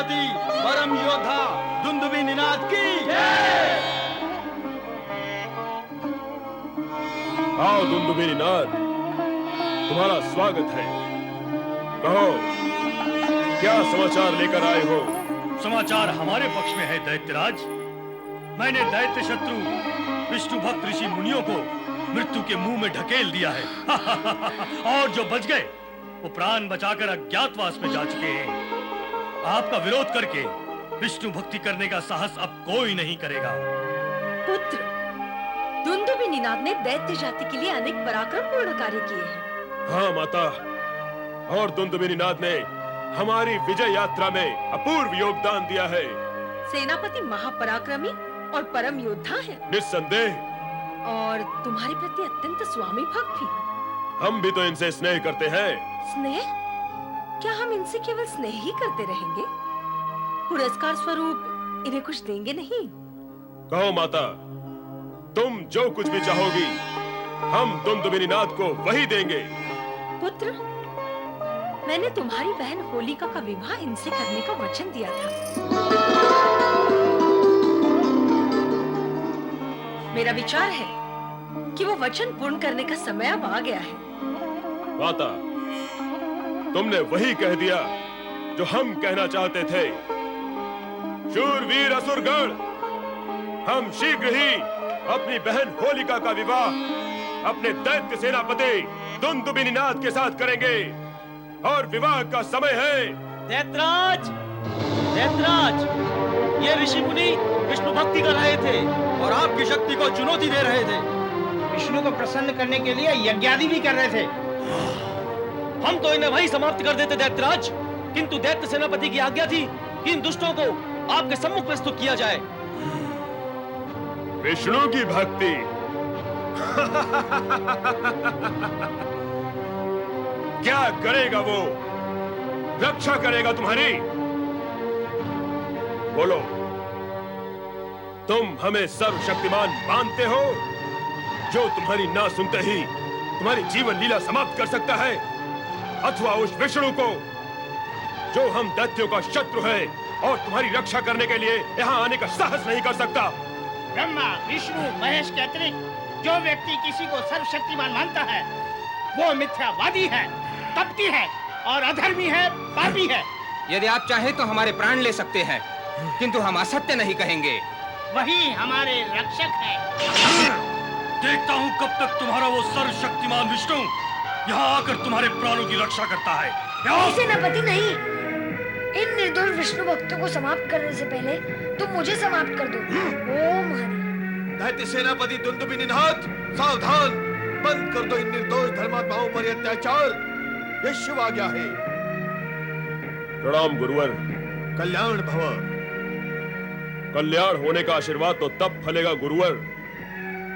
सेनापति परम योद्धा दुंदुभी निनाद की। आओ दुंदुभी निनाद, तुम्हारा स्वागत है। कहो, क्या समाचार लेकर आए हो? समाचार हमारे पक्ष में है दैत्यराज। मैंने दैत्य शत्रु विष्णु भक्त ऋषि मुनियों को मृत्यु के मुंह में ढकेल दिया है। और जो बच गए वो प्राण बचाकर अज्ञातवास में जा चुके हैं। आपका विरोध करके विष्णु भक्ति करने का साहस अब कोई नहीं करेगा। पुत्र, दुंदुभी निनाद ने दैत्य जाति के लिए अनेक पराक्रमपूर्ण कार्य किए हैं। हाँ माता, और दुंदुभी निनाद ने हमारी विजय यात्रा में अपूर्व योगदान दिया है। सेनापति महापराक्रमी और परम योद्धा है। निस्संदेह। और तुम्हारे प्रति अत्यंत स्वामी भक्त भी। हम भी तो इनसे स्नेह करते हैं। स्नेह? क्या हम इनसे केवल स्नेह ही करते रहेंगे? पुरस्कार स्वरूप इन्हें कुछ देंगे नहीं? कहो माता, तुम जो कुछ भी चाहोगी हम दुंदुभी निनाद को वही देंगे। पुत्र, मैंने तुम्हारी बहन होलिका का विवाह इनसे करने का वचन दिया था। मेरा विचार है कि वो वचन पूर्ण करने का समय अब आ गया है। माता, तुमने वही कह दिया जो हम कहना चाहते थे। शूरवीर असुरगण, हम शीघ्र ही अपनी बहन होलिका का विवाह अपने दैत्य सेनापति दुंदुभी निनाद के साथ करेंगे और विवाह का समय है। दैत्यराज, दैत्यराज, ये ऋषि मुनि विष्णु भक्ति कर रहे थे और आपकी शक्ति को चुनौती दे रहे थे। विष्णु को प्रसन्न करने के लिए यज्ञादि भी कर रहे थे। हम तो इन्हें वहीं समाप्त कर देते दैत्यराज, किंतु दैत्य सेनापति की आज्ञा थी कि इन दुष्टों को आपके सम्मुख प्रस्तुत किया जाए। विष्णु की भक्ति। क्या करेगा वो? रक्षा करेगा तुम्हारी? बोलो, तुम हमें सर्वशक्तिमान मानते हो जो तुम्हारी ना सुनते ही तुम्हारी जीवन लीला समाप्त कर सकता है, अथवा उस विष्णु को जो हम दैत्यों का शत्रु है और तुम्हारी रक्षा करने के लिए यहाँ आने का साहस नहीं कर सकता? ब्रह्मा, विष्णु, महेश के अतिरिक्त जो व्यक्ति किसी को सर्वशक्तिमान मानता है वो मिथ्यावादी है, कपटी है और अधर्मी है, पापी है। यदि आप चाहें तो हमारे प्राण ले सकते हैं, किंतु हम असत्य नहीं कहेंगे। वही हमारे रक्षक है। देखता हूँ कब तक तुम्हारा वो सर्वशक्तिमान विष्णु यहाँ आकर तुम्हारे प्राणों की रक्षा करता है। सेनापति नहीं, इन निर्दोष विष्णु भक्तों को समाप्त करने से पहले तुम मुझे समाप्त कर दो। ओम हरि। दैत्य सेनापति दुंदुभी निनाद, सावधान! बंद कर दो इन निर्दोष धर्मात्माओं पर अत्याचार। ये शुभ आज्ञा है। प्रणाम गुरुवर। कल्याण भव। कल्याण होने का आशीर्वाद तो तब फलेगा गुरुवर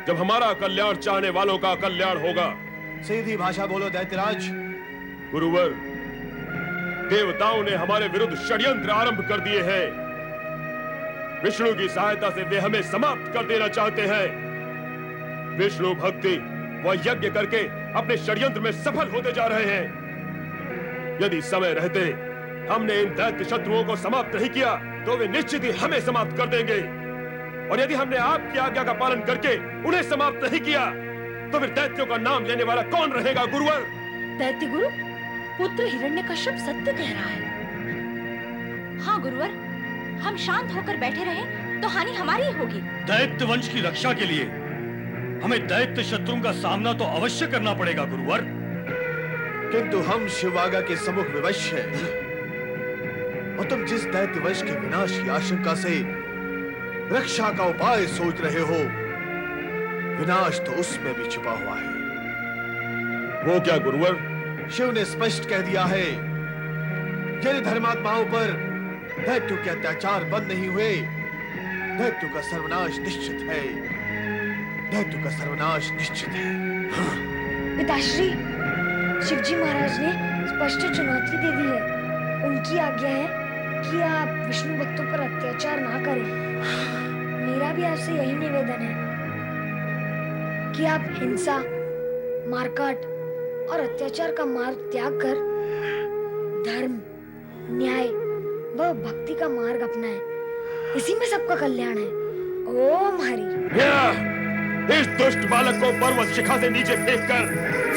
जब हमारा कल्याण चाहने वालों का कल्याण होगा। सीधी भाषा बोलो दैत्यराज। गुरुवर, देवताओं ने हमारे विरुद्ध षड्यंत्र आरंभ कर दिए हैं। विष्णु की सहायता से वे हमें समाप्त कर देना चाहते हैं। विष्णु भक्ति व यज्ञ करके अपने षड्यंत्र में सफल होते जा रहे हैं। यदि समय रहते हमने इन दैत्य शत्रुओं को समाप्त नहीं किया तो वे निश्चित ही हमें समाप्त कर देंगे, और यदि हमने आपकी आज्ञा का पालन करके उन्हें समाप्त नहीं किया तो फिर दैत्यों का नाम लेने वाला कौन रहेगा गुरुवर? दैत्य गुरु, पुत्र हिरण्यकश्यप सत्य कह रहा है। हाँ गुरुवर, हम शांत होकर बैठे रहे तो हानि हमारी ही होगी। दैत्य वंश की रक्षा के लिए हमें दैत्य शत्रुओं का सामना तो अवश्य करना पड़ेगा गुरुवर। किंतु हम शिवागा के सम्मुख विवश हैं, और तुम जिस दैत्य वंश के विनाश की आशंका से रक्षा का उपाय सोच रहे हो, विनाश तो उसमें भी छिपा हुआ है। वो क्या गुरुवर? शिव ने स्पष्ट कह दिया है, यदि धर्मात्माओं पर दैत्यों के अत्याचार बंद नहीं हुए, दैत्यों का सर्वनाश निश्चित है। दैत्यों का सर्वनाश निश्चित है। पिताश्री, शिवजी महाराज ने स्पष्ट चुनौती दे दी है। उनकी आज्ञा है कि आप विष्णु भक्तों पर अत्याचार ना करें। मेरा भी आपसे यही निवेदन है कि आप हिंसा, मारकाट और अत्याचार का मार्ग त्याग कर धर्म, न्याय वह भक्ति का मार्ग अपनाए। इसी में सबका कल्याण है। ओम हरि। इस दुष्ट बालक को पर्वत शिखा से नीचे फेंककर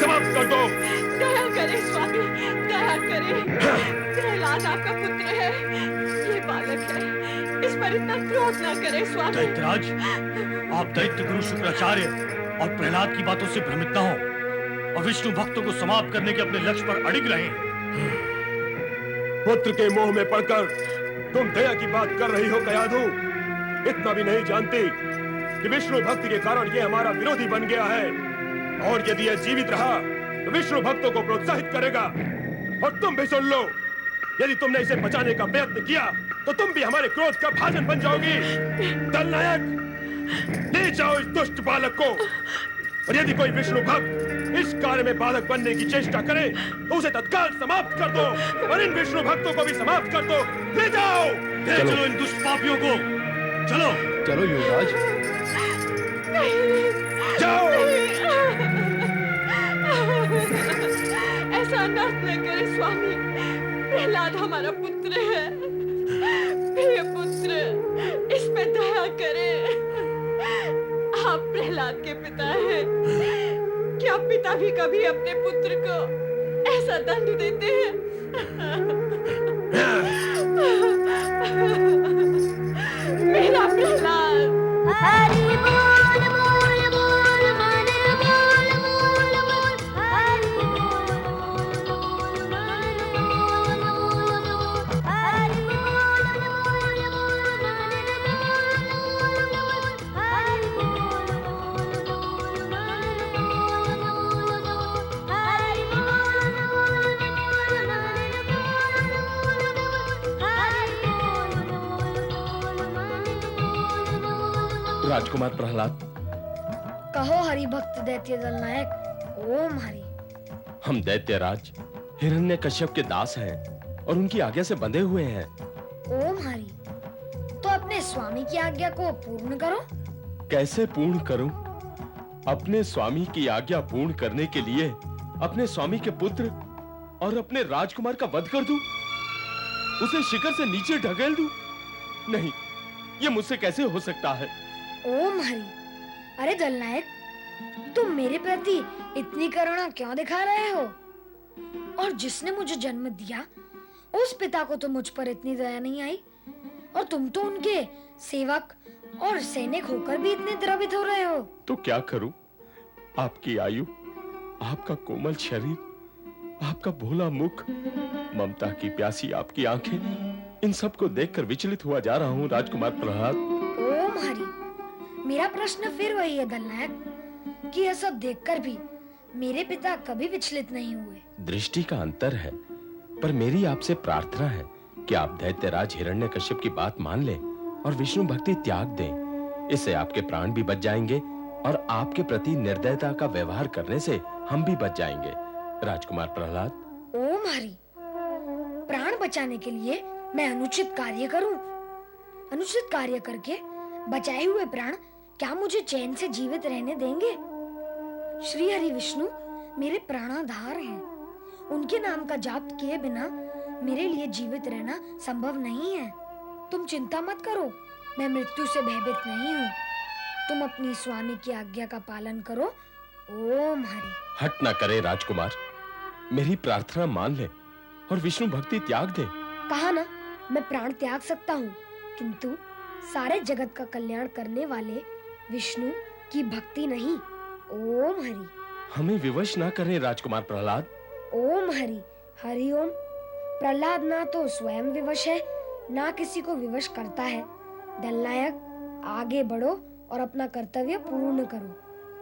समाप्त कर दो। दया करें स्वामी, दया करें। प्रहलाद आपका पुत्र है, ये बालक है, इस पर इतना क्रोध ना करें स्वामी। दैत्यराज, आप दैत्य गुरु शुक्राचार्य और प्रहलाद की बातों से भ्रमित न हो और विष्णु भक्तों को समाप्त करने के अपने लक्ष्य पर अड़िग रहें। पुत्र के मोह में पड़कर तुम दया की बात कर रही हो कयाधु। इतना भी नहीं जानती कि विष्णु भक्ति के कारण ये हमारा विरोधी बन गया है, और यदि यह जीवित रहा तो विष्णु भक्तों को प्रोत्साहित करेगा। और तुम भी सुन लो, यदि तुमने इसे बचाने का प्रयत्न किया तो तुम भी हमारे क्रोध का भाजन बन जाओगी। दलनायक, ले जाओ इस दुष्ट बालक को, और यदि कोई विष्णु भक्त इस कार्य में बालक बनने की चेष्टा करे तो उसे तत्काल समाप्त कर दो, और इन विष्णु भक्तों को भी समाप्त कर दो। ले जाओ, ले चलो इन दुष्ट पापियों को। चलो चलो युवराज, जाओ। ऐसा अनर्थ न करें स्वामी, प्रहलाद हमारा पुत्र है, प्रिय पुत्र, इस पे दया करें। आप प्रहलाद के पिता हैं, क्या पिता भी कभी अपने पुत्र को ऐसा दंड देते हैं? मेरा प्रहलाद। हरि बोल बोल बोल मन बोल बोल बोल, हरि बोल बोल बोल मन बोल बोल बोल, हरि बोल बोल बोल मन बोल बोल, हरि बोल बोल बोल मन बोल बोल, हरि बोल बोल बोल मन बोल बोल, हरि बोल बोल बोल। राजकुमार प्रहलाद, कहो हरि भक्त दैत्य दलनायक। ओम हरि। हम दैत्यराज हिरण्यकश्यप के दास हैं और उनकी आज्ञा से बंधे हुए हैं। ओम हरि। तो अपने स्वामी की आज्ञा को पूर्ण करो। कैसे पूर्ण करूं? अपने स्वामी की आज्ञा पूर्ण करने के लिए अपने स्वामी के पुत्र और अपने राजकुमार का वध कर दूं? उसे शिखर से नीचे ढकेल दूं? नहीं, ये मुझसे कैसे हो सकता है? ओम हरि। अरे दलनायक, तुम मेरे प्रति इतनी करुणा क्यों दिखा रहे हो? और जिसने मुझे जन्म दिया उस पिता को तो मुझ पर इतनी दया नहीं आई, और तुम तो उनके सेवक और सैनिक होकर भी इतने द्रवित हो रहे हो। तो क्या करूं? आपकी आयु, आपका कोमल शरीर, आपका भोला मुख, ममता की प्यासी आपकी आंखें, इन सब को देखकर विचलित हुआ जा रहा हूं राजकुमार प्रहलाद। ओम हरि। मेरा प्रश्न फिर वही है दलनायक, कि यह सब देखकर भी मेरे पिता कभी विचलित नहीं हुए। दृष्टि का अंतर है, पर मेरी आपसे प्रार्थना है कि आप दैत्यराज हिरण्यकश्यप की बात मान लें और विष्णु भक्ति त्याग दें। इससे आपके प्राण भी बच जाएंगे और आपके प्रति निर्दयता का व्यवहार करने से हम भी बच जाएंगे। राजकुमार प्रहलाद। ओम हरि। प्राण बचाने के लिए मैं अनुचित कार्य करूं? अनुचित कार्य करके बचाए हुए प्राण क्या मुझे चैन से जीवित रहने देंगे? श्री हरि विष्णु मेरे प्राणाधार हैं। उनके नाम का जाप किए बिना मेरे लिए जीवित रहना संभव नहीं है। तुम चिंता मत करो, मैं मृत्यु से भयभीत नहीं हूँ। तुम अपनी स्वामी की आज्ञा का पालन करो। ओम हरि। हट ना करे राजकुमार, मेरी प्रार्थना मान ले और विष्णु भक्ति त्याग दे। कहा ना, मैं प्राण त्याग सकता हूँ, किंतु सारे जगत का कल्याण करने वाले विष्णु की भक्ति नहीं। ओम हरि। हमें विवश ना करें राजकुमार प्रहलाद। ओम हरि। हरि ओम। प्रहलाद ना तो स्वयं विवश है, ना किसी को विवश करता है। दलनायक, आगे बढ़ो और अपना कर्तव्य पूर्ण करो।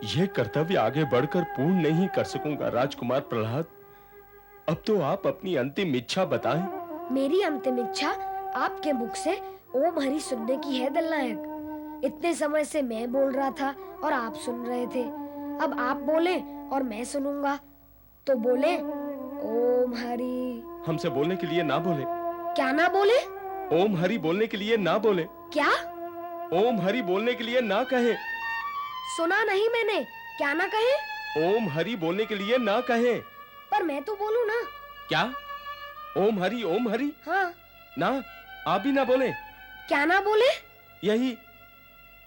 यह कर्तव्य आगे बढ़कर पूर्ण नहीं कर सकूंगा राजकुमार प्रहलाद। अब तो आप अपनी अंतिम इच्छा बताएं। मेरी अंतिम इच्छा आपके मुख से ओम हरि सुनने की है दलनायक। इतने समय से मैं बोल रहा था और आप सुन रहे थे, अब आप बोले और मैं सुनूंगा, तो बोले ओम हरि। हमसे बोलने के लिए ना बोले। क्या ना बोले? ओम हरि बोलने के लिए ना बोले। क्या? ओम हरि बोलने के लिए ना कहे। सुना नहीं मैंने, क्या ना कहे? ओम हरि बोलने के लिए ना कहे। पर मैं तो बोलूं ना। क्या? ओम हरि, ओम हरि? हाँ। ना, आप भी ना बोले? क्या ना बोले? यही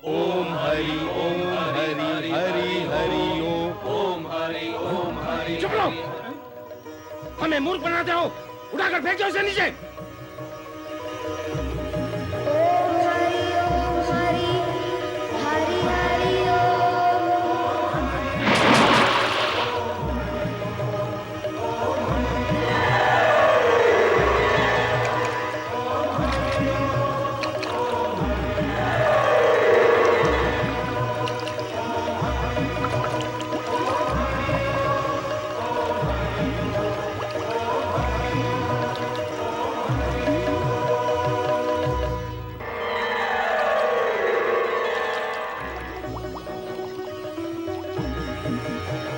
ओम हरि हरि हरि ओम हरि। चुप रहो, हमें मूर्ख बनाते हो। उठाकर फेंक दो इसे नीचे। ओम हरि हरि हरि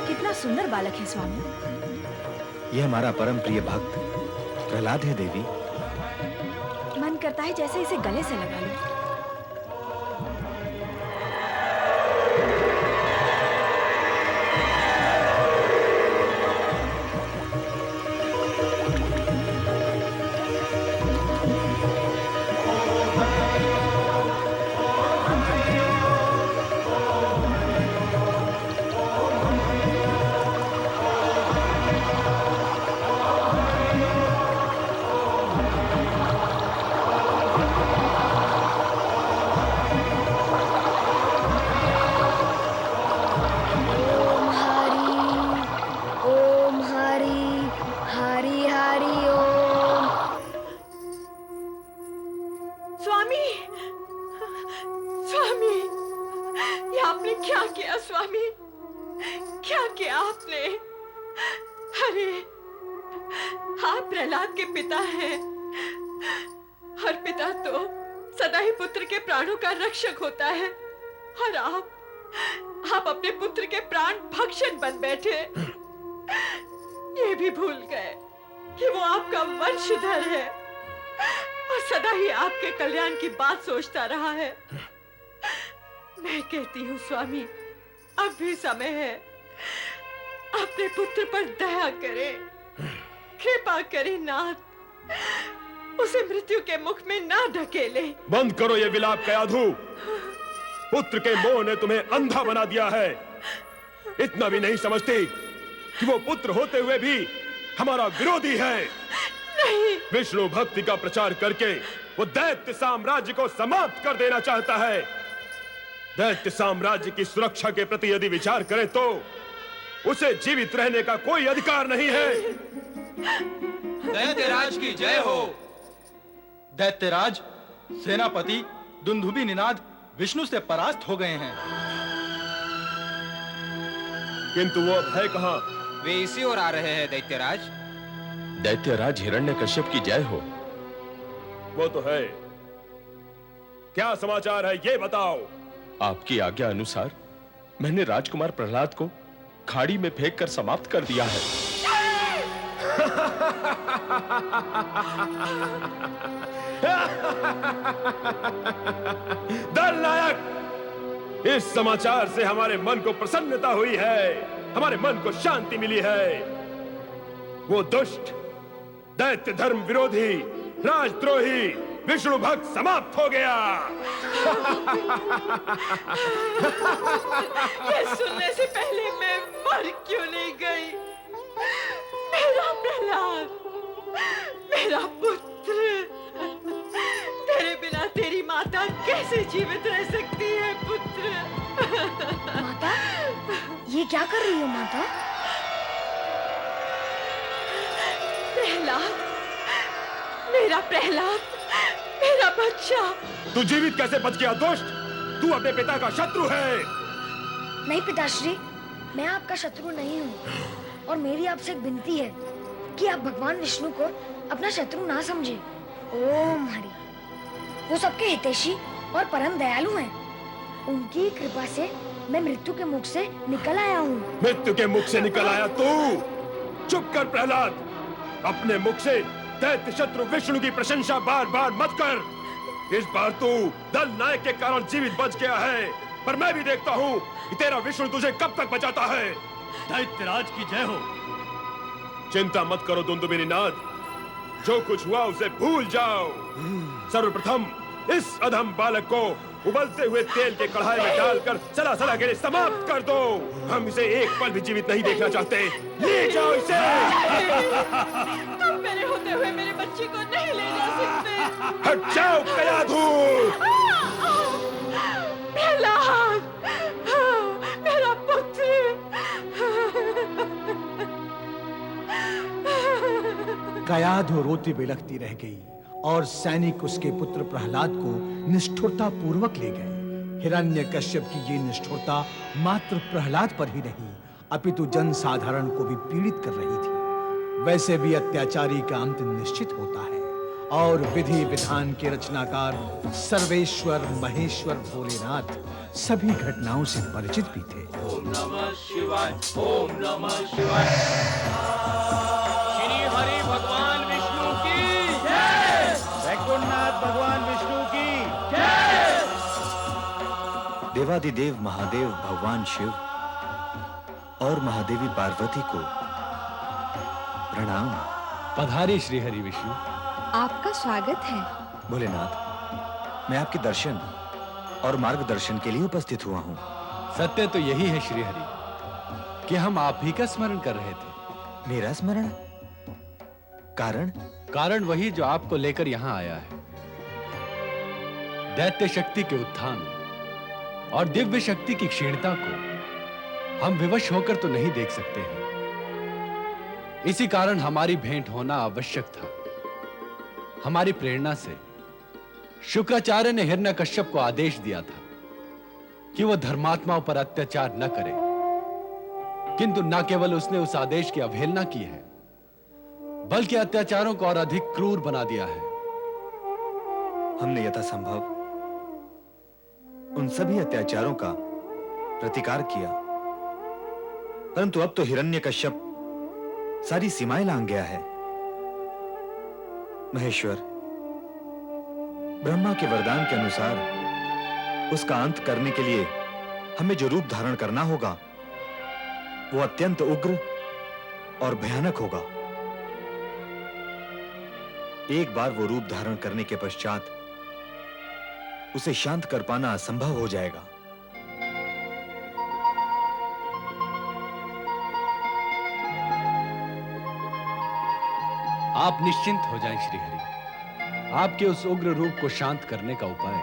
कितना सुंदर बालक है स्वामी। ये हमारा परम प्रिय भक्त प्रहलाद है देवी। मन करता है जैसे इसे गले से लगा लूं। ओम हरि हरि हरि ओम। स्वामी, स्वामी, ये आपने क्या किया स्वामी? क्या किया आपने? अरे, आप प्रहलाद के पिता हैं और पिता तो सदा ही पुत्र के प्राणों का रक्षक होता है, और आप अपने पुत्र के प्राण भक्षक बन बैठे। ये भी भूल गए कि वो आपका वंशधर है और सदा ही आपके कल्याण की बात सोचता रहा है। मैं कहती हूँ स्वामी, अब भी समय है, अपने पुत्र पर दया करें, कृपा करें नाथ, उसे मृत्यु के मुख में ना ढकेले। बंद करो ये विलाप कयाधु। पुत्र के मोह ने तुम्हें अंधा बना दिया है। इतना भी नहीं समझती कि वो पुत्र होते हुए भी हमारा विरोधी है। नहीं, विष्णु भक्ति का प्रचार करके वो दैत्य साम्राज्य को समाप्त कर देना चाहता है। दैत्य साम्राज्य की सुरक्षा के प्रति यदि विचार करें तो उसे जीवित रहने का कोई अधिकार नहीं है। दैत्यराज की जय हो। दैत्यराज सेनापति दुंदुभि निनाद विष्णु से परास्त हो गए हैं। किंतु वो अब है कहां? वे इसी ओर आ रहे हैं दैत्यराज। दैत्यराज हिरण्यकश्यप की जय हो। वो तो है। क्या समाचार है ये बताओ। आपकी आज्ञा अनुसार मैंने राजकुमार प्रहलाद को खाड़ी में फेंककर समाप्त कर दिया है। दल नायक, इस समाचार से हमारे मन को प्रसन्नता हुई है, हमारे मन को शांति मिली है। वो दुष्ट दैत्य धर्म विरोधी राजद्रोही विष्णु भक्त समाप्त हो गया। ये सुनने से पहले मैं मर क्यों नहीं गई? मेरा प्रहलाद, मेरा पुत्र, तेरे बिना तेरी माता कैसे जीवित रह सकती है पुत्र? माता, ये क्या कर रही हो माता? प्रहलाद, मेरा प्रहलाद, मेरा बच्चा। तू जीवित कैसे बच गया दुष्ट? तू अपने पिता का शत्रु है। नहीं पिताश्री, मैं आपका शत्रु नहीं हूँ और मेरी आपसे एक विनती है कि आप भगवान विष्णु को अपना शत्रु ना समझे। ओम हरि, वो सबके हितैषी और परम दयालु हैं। उनकी कृपा से मैं मृत्यु के मुख से निकल आया हूँ। मृत्यु के मुख से निकल आया तू? चुप कर प्रहलाद, अपने मुख से दैत्य शत्रु विष्णु की प्रशंसा बार बार मत कर। इस बार तू दल नायक के कारण जीवित बच गया है, पर मैं भी देखता हूँ कि तेरा विष्णु तुझे कब तक बचाता है। दैत्यराज की जय हो। चिंता मत करो दुंदुभि निनाद, जो कुछ हुआ उसे भूल जाओ। सर्वप्रथम इस अधम बालक को उबलते हुए तेल के कढ़ाई में डालकर सला के लिए समाप्त कर दो। हम इसे एक पल भी जीवित नहीं देखना चाहते। ले जाओ इसे। तुम मेरे होते हुए मेरे बच्चे को नहीं ले जा सकते। हट जाओ कयाधुर। प्रहलाद, मेरा पुत्र। कयाधु रोती बिलखती रह गई और सैनिक उसके पुत्र प्रहलाद को निष्ठुरता पूर्वक ले गए। हिरण्यकश्यप की ये निष्ठुरता मात्र प्रहलाद पर ही नहीं अपितु जन साधारण को भी पीड़ित कर रही थी। वैसे भी अत्याचारी का अंत निश्चित होता है और विधि विधान के रचनाकार सर्वेश्वर महेश्वर भोलेनाथ सभी घटनाओं से परिचित भी थे। ओम नमः शिवाय, ओम नमः शिवाय। श्री हरि भगवान विष्णु की जय। वैकुंठनाथ भगवान विष्णु की जय। देवादिदेव महादेव भगवान शिव और महादेवी पार्वती को प्रणाम। पधारे श्री हरि विष्णु। आपका स्वागत है। भोलेनाथ, मैं आपके दर्शन और मार्गदर्शन के लिए उपस्थित हुआ हूँ। सत्य तो यही है श्री हरि कि हम आप ही का स्मरण कर रहे थे। मेरा स्मरण? कारण? कारण वही जो आपको लेकर यहाँ आया है। दैत्य शक्ति के उत्थान और दिव्य शक्ति की क्षीणता को हम विवश होकर तो नहीं देख सकते हैं। इसी कारण हमारी भेंट होना आवश्यक था। हमारी प्रेरणा से शुक्राचार्य ने हिरण्यकश्यप को आदेश दिया था कि वह धर्मात्माओं पर अत्याचार न करे, किंतु न केवल उसने उस आदेश की अवहेलना की है, बल्कि अत्याचारों को और अधिक क्रूर बना दिया है। हमने यथासंभव उन सभी अत्याचारों का प्रतिकार किया, परंतु अब तो हिरण्यकश्यप सारी सीमाएं लांघ गया है। महेश्वर, ब्रह्मा के वरदान के अनुसार उसका अंत करने के लिए हमें जो रूप धारण करना होगा वो अत्यंत उग्र और भयानक होगा। एक बार वो रूप धारण करने के पश्चात उसे शांत कर पाना असंभव हो जाएगा। आप निश्चिंत हो जाएं श्री हरि। आपके उस उग्र रूप को शांत करने का उपाय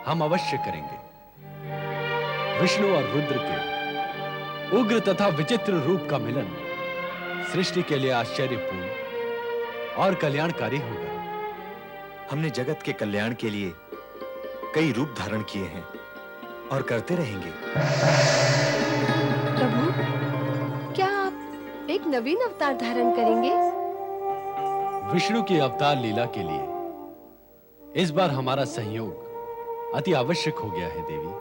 हम अवश्य करेंगे। विष्णु और रुद्र के उग्र तथा विचित्र रूप का मिलन सृष्टि के लिए आश्चर्यपूर्ण और कल्याणकारी होगा। हमने जगत के कल्याण के लिए कई रूप धारण किए हैं और करते रहेंगे। प्रभु, क्या आप एक नवीन अवतार धारण करेंगे? विष्णु की अवतार लीला के लिए इस बार हमारा सहयोग अति आवश्यक हो गया है देवी।